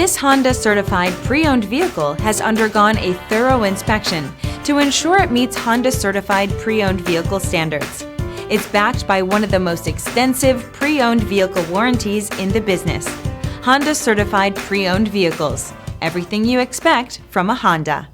This Honda certified pre-owned vehicle has undergone a thorough inspection to ensure it meets Honda certified pre-owned vehicle standards. It's backed by one of the most extensive pre-owned vehicle warranties in the business. Honda certified pre-owned vehicles. Everything you expect from a Honda.